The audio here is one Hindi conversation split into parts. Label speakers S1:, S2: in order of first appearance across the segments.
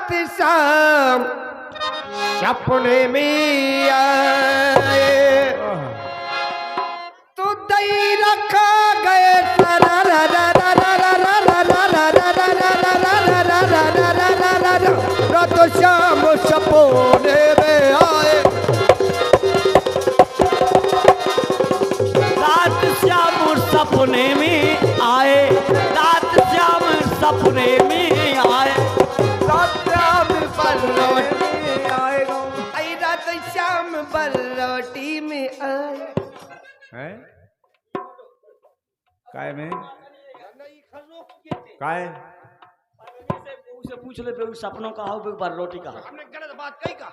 S1: रात शाम सपने में आए तो दई रखा गए रात शाम सपने में आए
S2: रात श्याम सपने में आए रात श्याम सपने में आए
S1: रात शाम बरोटी में आए
S3: है काय में काय
S2: से पूछ ले बेउ सपनों का हो बार रोटी का
S1: हमने गलत बात कही का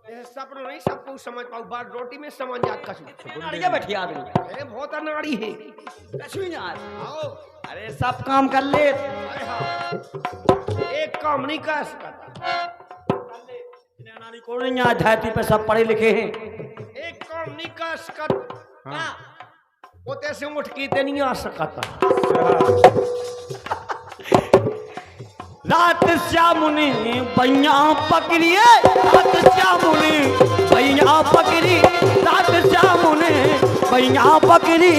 S1: ये सपनों नहीं सब कुछ समझ पाऊ बात रोटी में समझ जात का
S2: नाड़िया बैठी आदमी
S1: अरे बहुत अनाड़ी है
S2: कछु ना
S1: आओ
S2: अरे सब काम कर ले
S1: अरे हाँ एक काम नहीं कर सकता
S2: नाड़ी को नहीं आज धरती पे सब पढ़े लिखे हैं
S1: एक काम नहीं कर सकता
S3: हाँ।
S1: वो तैसे उठ के ते नहीं आ सकता
S2: रात श्यामुनि बैया पकड़िए रात श्यामुनि बैया पकड़ी रात श्यामुनि बैया पकड़ी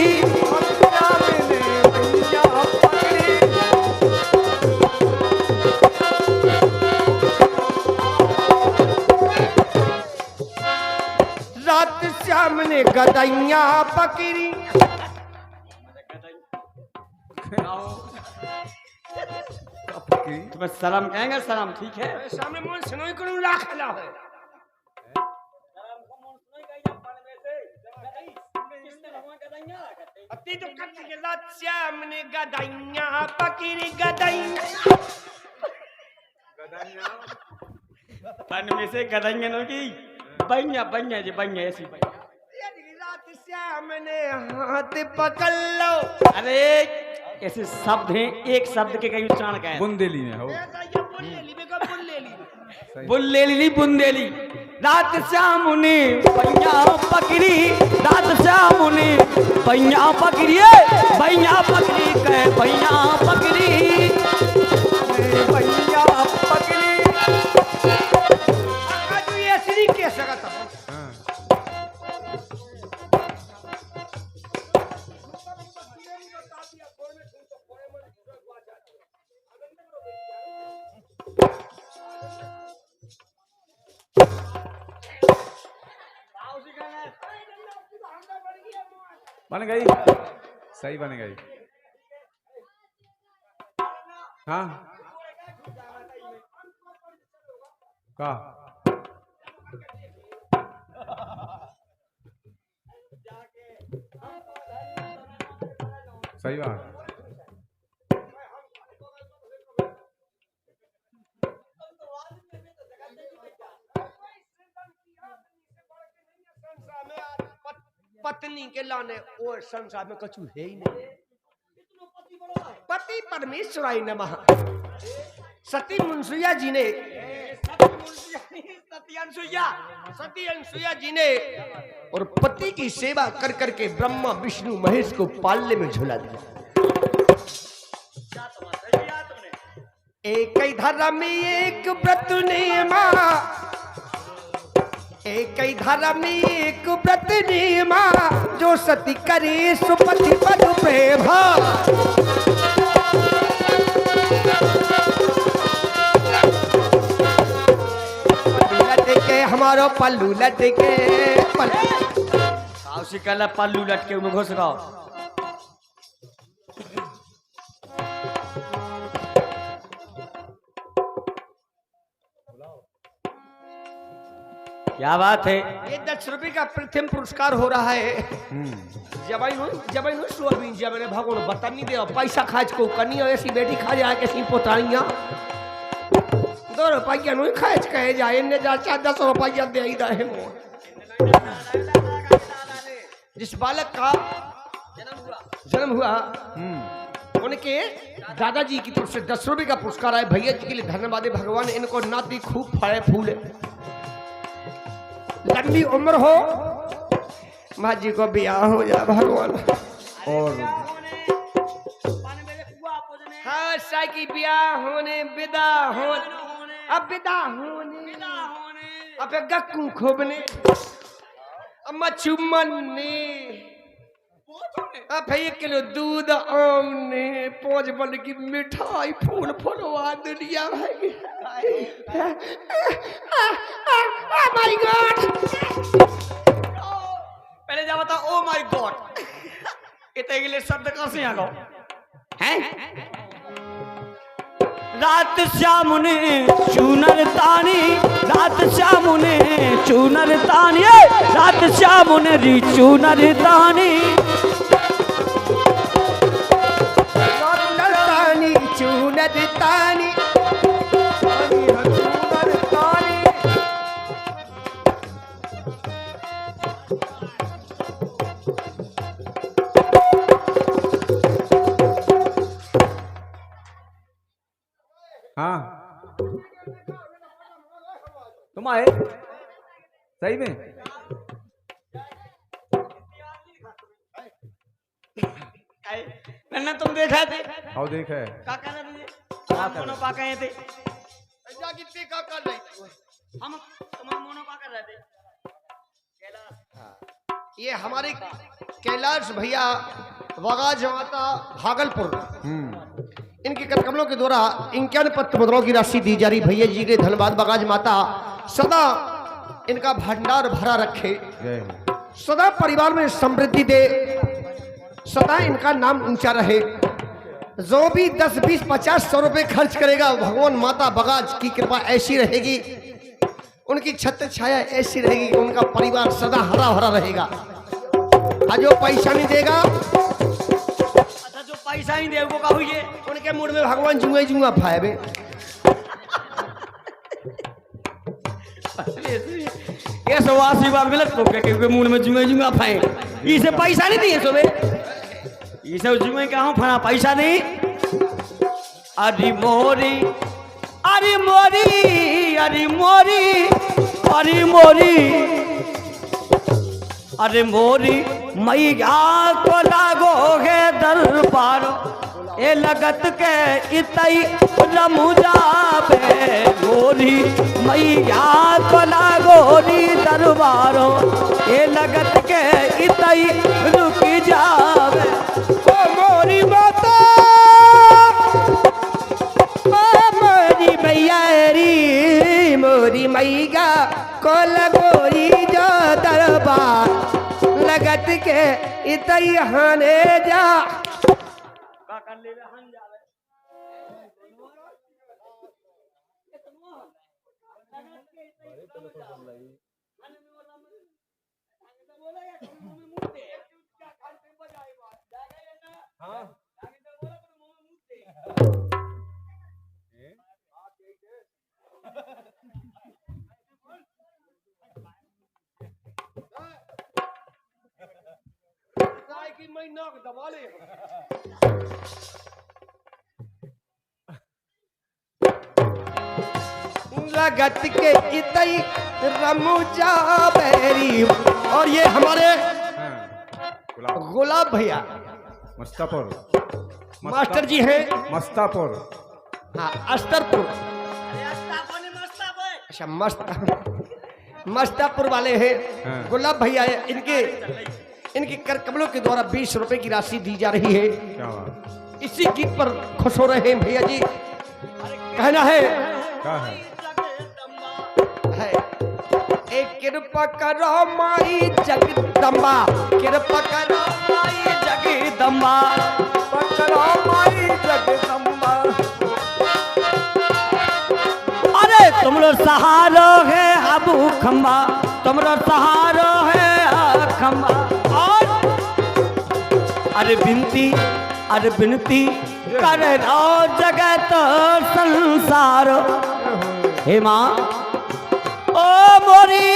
S1: रात श्याम ने गदैया पकड़ी
S2: तुम्हें सलाम कहेंगे सलाम ठीक है
S1: सामने मन सुनोई करू राखला है अति तो कट के रात श्याम ने गदैया पकड़ी गदैया
S2: तन में से गदंगे नो की बैया बैया जी बैया ऐसी
S1: रात श्याम ने हाथ पकड़ लो
S2: अरे ऐसे शब्द हैं एक शब्द के कई उच्चारण का है
S3: बुंदेली में हो
S2: बुल्लेली नहीं बुंदेली रात श्यामुनि बैया पकड़ी रात श्यामुनि बैया पकड़ी बैया पकड़ी कहे बैया पकड़ी
S1: भैया पकड़ी आज ये श्री के सकता
S3: हाँ। बन गई सही बन गई हाँ का सही बात
S1: पत्नी के लाने और संसार में कछु है ही नहीं पति परमेश्वराय नमः सती मुंसुया जी ने सती अनसुया जी ने और पति की सेवा कर करके ब्रह्मा विष्णु महेश को पालने में झूला दिया एक ही धर्म एक व्रत नियमा एक ही धर्म एक व्रत नियमा जो सती करे सुपति पद प्रेम के हमारो पल्लू लटके
S2: पल्लू लटके में घुस रहा क्या बात है
S1: ये 10 रुपए का प्रथम पुरस्कार हो रहा है जब सोयाबीन जब मैंने भगवान बता नहीं दे पैसा खाज को कनी ऐसी बेटी खा जाए कैसी पोतानिया 2 रुपया नहीं खाज कहे जाए ने जा 10 रुपया दे ही रहे जिस बालक का जन्म हुआ उनके दादाजी की तरफ से 10 रुपए का पुरस्कार आए भैया जी के लिए धन्यवाद है भगवान इनको नाती खूब फले फूले लंबी उम्र हो माँ जी को ब्याह हो जा भगवान और हाँ साई की ब्याह होने विदा होने अब विदा होने अब गक्कू खोबने अब मच्छू मनने अब 1 किलो दूध आमने 5 बन की मिठाई फूल फुलवा दुनिया भाई माय गॉड
S2: पहले जा बता ओ माय गॉड इतने के लिए शब्द कहाँ से आ गए हैं? रात श्याम ने चूनर तानी रात श्याम ने चूनर तानी रात श्याम ने री चूनर तानी
S1: तानी चूनर तानी चूनर तानी
S3: हाँ
S2: तुम आए
S3: सही में
S2: मैंने तुम देखा थे
S3: आओ देख है
S2: क्या कर रहे थे आप दोनों पा गए थे
S1: कितने का कर रही
S2: हम तुम मोनो पा कर रहे थे
S1: ये हमारे कैलाश भैया वगाज माता भागलपुर इनके करकमलों के द्वारा 51 पत्र मुद्राओं की राशि दी जा रही। भैया जी के धन्यवाद। बगाज माता सदा इनका भंडार भरा रखे, सदा परिवार में समृद्धि दे, सदा इनका नाम ऊंचा रहे। जो भी 10, 20, 50, 100 रुपए खर्च करेगा भगवान माता बगाज की कृपा ऐसी रहेगी, उनकी छत्र छाया ऐसी रहेगी कि उनका परिवार सदा हरा भरा रहेगा। और जो पैसा नहीं देगा,
S2: जो पैसा ही दे वो का हुई
S1: उनके मूड में भगवान जुआ जुआ फायबे।
S2: ये सब आशीर्वाद मिलत को के मूड में जुआ जुआ फाए इसे पैसा नहीं दिए सोबे इसे जुए का हूं फना पैसा नहीं। अरे मोरी अरे मोरी अरे मोरी अरे मोरी अरे मोरी मैया को लागो है दरबार ए लगत के इतई रमुजा बे मोरी मैया को लागो री दरबारो ए लगत के इतई रुक जावे ओ मोरी माता
S1: ओ मोरी मैया री मोरी मैया को लगोरी जो दरबार लगत के इतई हाने जा। लगत के इतई रमुजा बैरी। और ये हमारे गुलाब भैया
S3: मस्तापुर
S1: मास्टर जी हैं।
S3: मस्तापुर
S1: हाँ अस्तरपुर। अच्छा मस्तापुर वाले हैं गुलाब भैया। इनके करकमलों के द्वारा 20 रुपए की राशि दी जा रही है।
S3: क्या बात,
S1: इसी गीत पर खुश हो रहे हैं भैया जी। कहना है
S3: क्या है
S1: एक कृपा करो माई जगदम्बा, कृपा करो
S2: माई जगदम्बा
S1: करो माई जगदम्बा।
S2: अरे तुमरो सहारो है अबू खम्बा, तुमरो सहारो है खम्बा। और अरे बिनती कर रो जगत संसार हे माँ ओ मोरी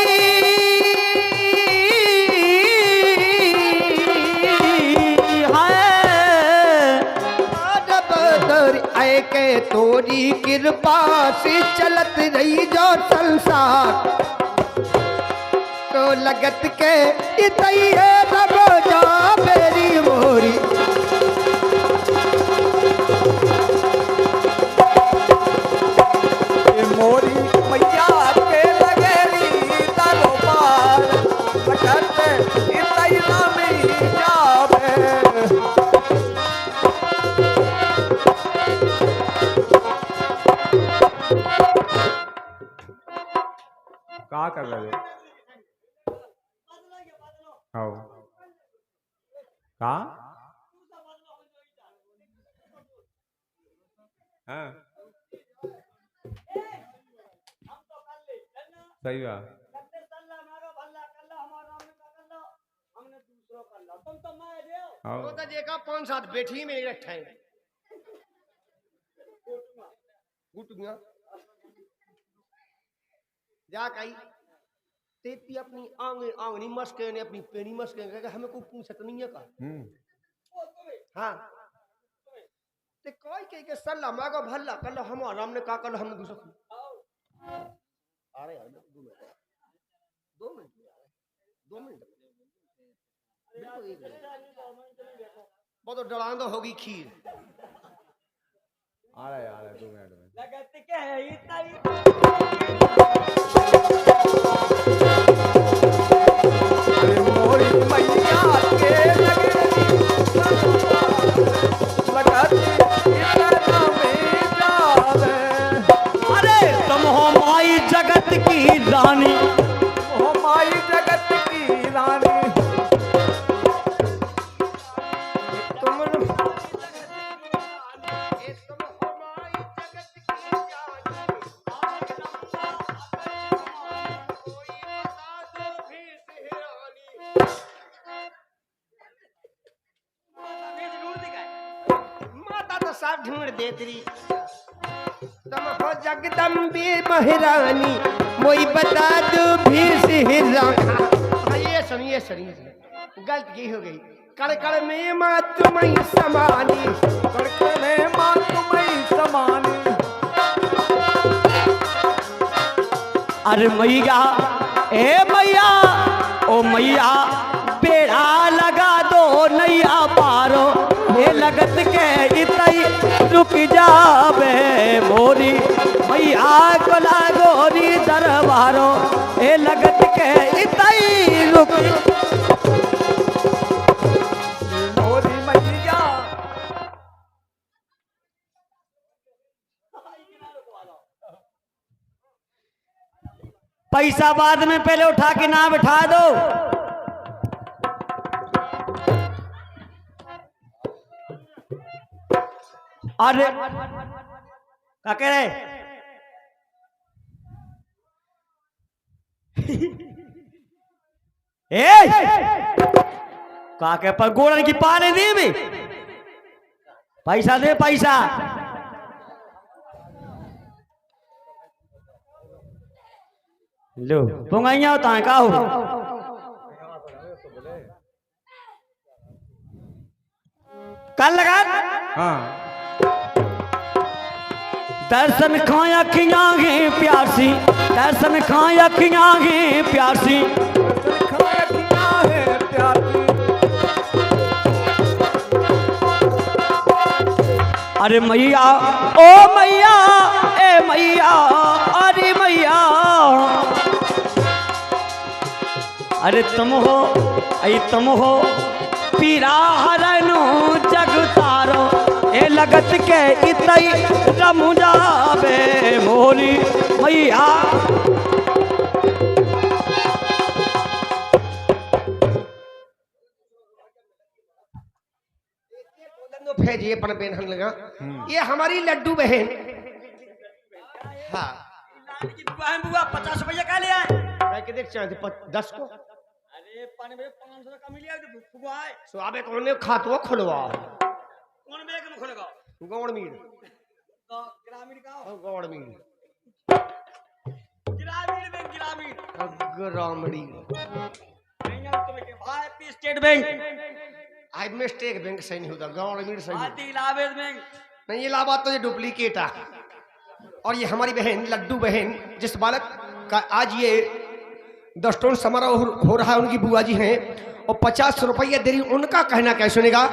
S1: आए के तोरी कृपा से चलत रही जो संसार, तो लगत के इतई है रब जा मेरी मोरी।
S3: क्या कर रहे हो? आओ कहा? हाँ सही बात। आओ
S1: वो तो देखा 5-7 बैठी में रखा है गुटुआ जा कही तेती अपनी आंगनी मस्के ने अपनी पेनी मस्के ने हमें कोई पूछत नहीं है का हाँ ते कोई के सल्ला मांगो भल्ला कर लो हम आराम ने का कर लो हमने दूसरा अरे यार 2 मिनट बहुत डरांद होगी खीर
S3: आ रहा 2 मिनट में।
S2: लगत के है इतना ही
S3: मोरी मैया के लगे लगत इतना में जावे।
S2: अरे तुम हो माई जगत की रानी,
S3: ओ माई जगत की रानी,
S1: सब ढूंढ देती तुम हो जगदम्बे महारानी मोई बता दो फिर से ये सुनिए गलती हो गई कड़कड़ में माँ तुम्हें समानी
S3: कड़कड़ में माँ तुम्हें समानी।
S2: अरे मैया ए मैया ओ मैया बेड़ा लगा दो नैया पारो ये लगत के इतई रुक जावे मोरी मैया को लागोरी दरबारो ये लगत के इतई रुक
S3: मोरी मैया।
S2: पैसा बाद में पहले उठा के ना बिठा दो। अरे क्या कह रहे का के पर गोड़न की पाने दी भी पैसा दे पैसा लो पुंगाइया होता है का हो कल लगा
S3: हाँ
S2: दर्शन खाया खिया गे प्यासी दर्शन खाया खिया गे प्यासी अरे मैया ओ मैया ए मैया अरे मैया अरे तुम हो पीरा हरनु जग तारो ए लगत के इतई रमु जावे मोरी मैया
S1: भेजिए पर बहन लगा ये हमारी लड्डू बहन हाँ
S2: बुआ 50 रुपया का ले आए
S1: के देख चाहते 10 को
S2: अरे 500 का मिलिया तो बुआ है
S1: सो आबे कौन ने खातो खुलवा
S2: कौन बेग में खुलेगा
S1: गौड़ मीर
S2: ग्रामीण का
S1: गौड़ मीर
S2: ग्रामीण भाई पी स्टेट बैंक
S1: आज में स्टेट बैंक सही नहीं होता गौड़ मीर सही
S2: आती इलाहाबाद बैंक
S1: नहीं ये इलाहाबाद तो ये डुप्लीकेट है और ये हमारी बहन लड्डू बहन जिस बालक का आज ये 10 टोन समारोह हो रहा है उनकी बुआ जी हैं और 50 रुपया दे रही उनका कहना क्या सुनेगा।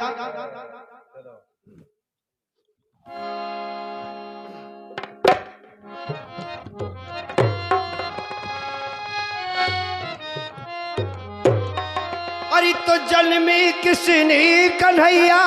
S1: अरे तो जल में किसने कन्हैया